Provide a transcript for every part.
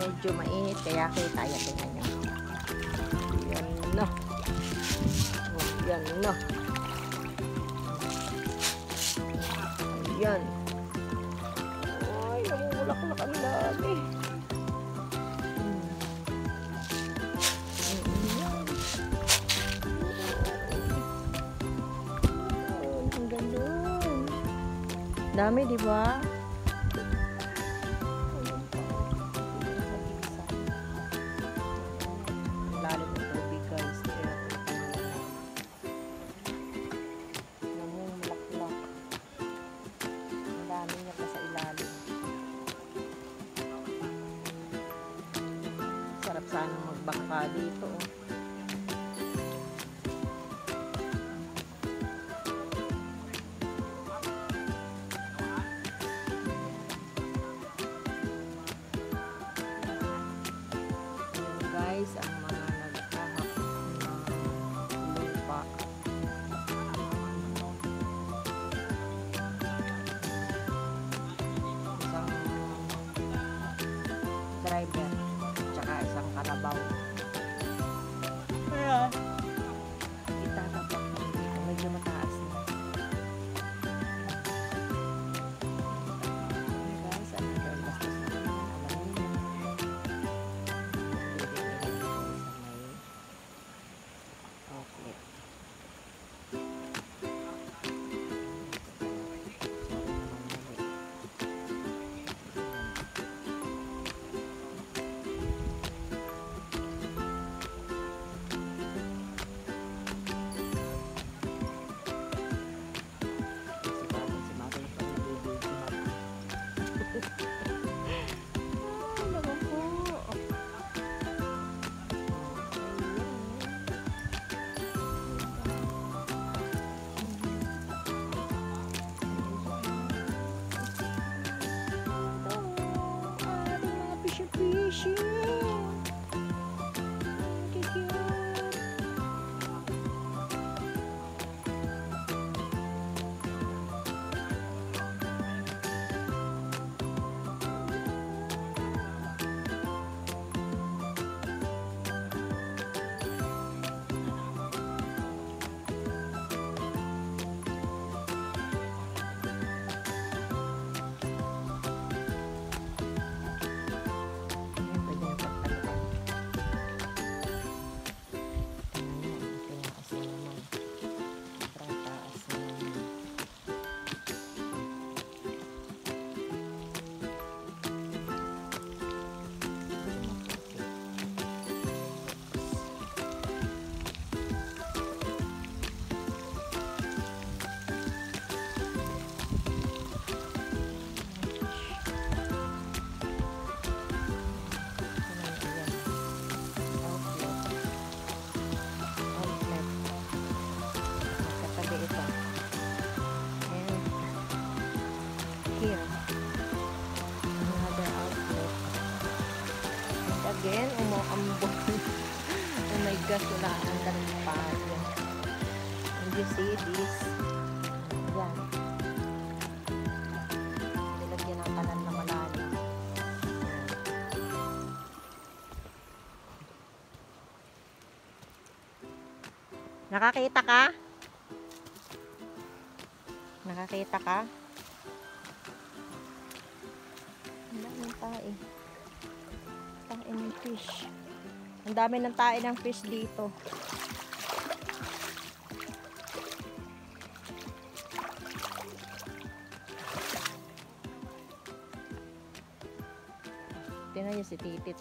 medyo mainit kaya kita yan. Tingnan nyo. Yan no. Oh, yan no. Ayan. Ay, namumulak-lak ang dami. Ang ganda. Dami, di ba? Lalim ng tubig, guys. Namumulak-lak. Ang dami niya pa sa ilalim. Sarap sanang magbangka dito. Oh. Guys, ang mga naghahak ng lupa. Isang driver tsaka isang kalabaw. Kaya itatapak dito, medyo mataas na. Guys, ang nagbagastos na again, umuambon. Oh my gosh, wala ang tanipad. And you see this? Yan. Nilagyan ng kanan na malalim. Nakakita ka? Nakakita ka? Ang daming tae. Tae ng fish. Ang dami ng tae ng fish dito. Tingnan niyo si Titit.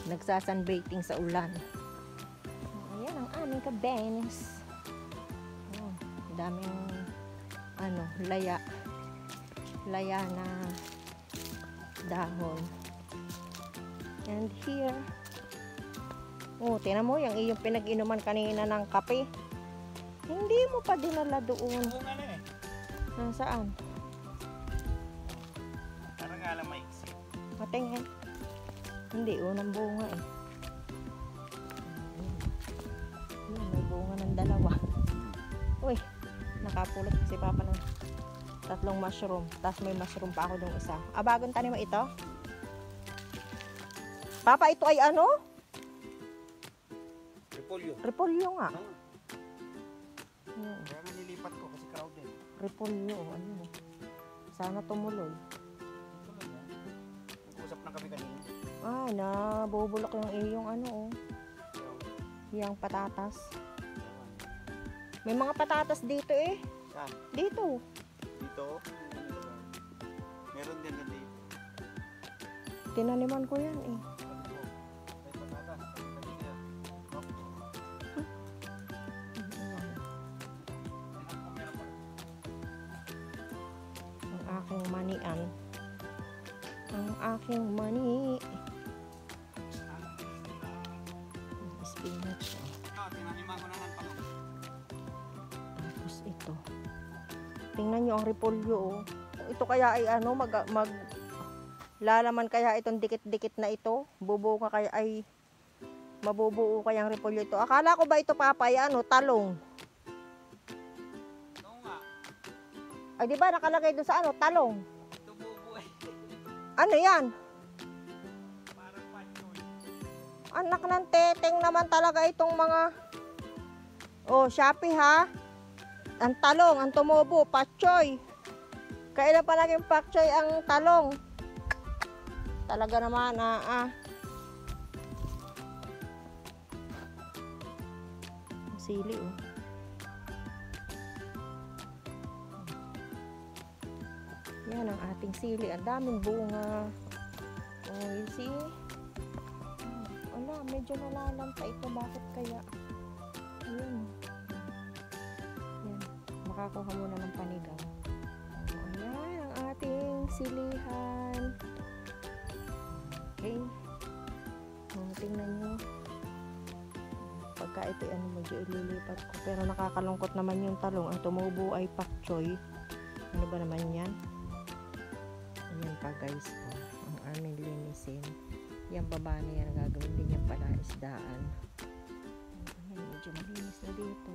Nagsasunbaiting sa ulan. Ayan ang aming kabenes. Oh, daming laya. Laya na dahon. And here, oh, tingnan mo yung iyong pinag-inuman kanina ng kape. Hindi mo pa dinala doon. Nasaan? Parang nga lang maiksi. Matingin. Hindi, unang bunga eh. May bunga ng dalawa. Uy, nakapulot si Papa ng 3 mushroom. Tapos may mushroom pa ako dong isa. Ah, bagong tanim mo ito? Papa, ito ay ano? Repolyo. Repolyo nga. Ah, Yan. kaya nga nilipat ko kasi crowded. Repolyo, ayun. Sana tumuloy. Ito lang yan. Nag-usap na kami kanina. Ay, nabubulok yung iyong ano, oh. Yung patatas. May mga patatas dito eh. Saan? Dito. Dito? Meron din na dito. Tinaniman ko yan eh. May patatas. Kanina. Ang aking manian. Ang aking mani. Spinach. Oh. Tinaniman ko na ng talong. Tapos ito. Tingnan nyo ang repolyo oh. Ito kaya ay ano, lalaman kaya itong dikit-dikit na ito. Bubuo ka kaya ay mabubuo kaya ang repolyo ito. Akala ko ba ito papay ano, talong. Oo nga. Ay di ba nakalagay doon sa ano, talong. Ito bubuhay. Ano yan? Parang patsoy. Anak ng teteng naman talaga itong mga oh, Shopee ha. Ang talong, ang tumubo, patsoy. Kailan pa naging patsoy ang talong? Talaga naman Sili oh. Yan ang ating sili. Ang daming bunga. Oh, you see? Wala, medyo nalalanta ito. Bakit kaya? Ayan. Yan. Makakuha muna ng panigang. Ayan ang ating silihan. Okay. Tingnan nyo. Pagka ito medyo ililipat ko. Pero nakakalungkot naman yung talong. Ang tumubo ay pakchoy. Ano ba naman yan? Ayan pa guys. Ang aming linisin. Yung baba niya gagawin din yung palaisdaan. Ayan, medyo malinis na dito.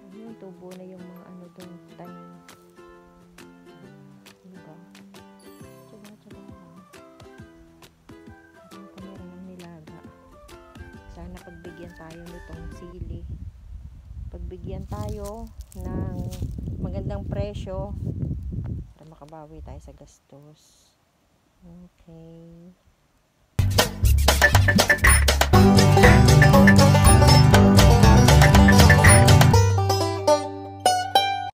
Ayan, tubo na yung mga ano doon, tanim. Diba? Tsaga lang. Ayan, kamera ng nilaga. Sana pagbigyan tayo nitong sili. Pagbigyan tayo ng magandang presyo para makabawi tayo sa gastos. Okay.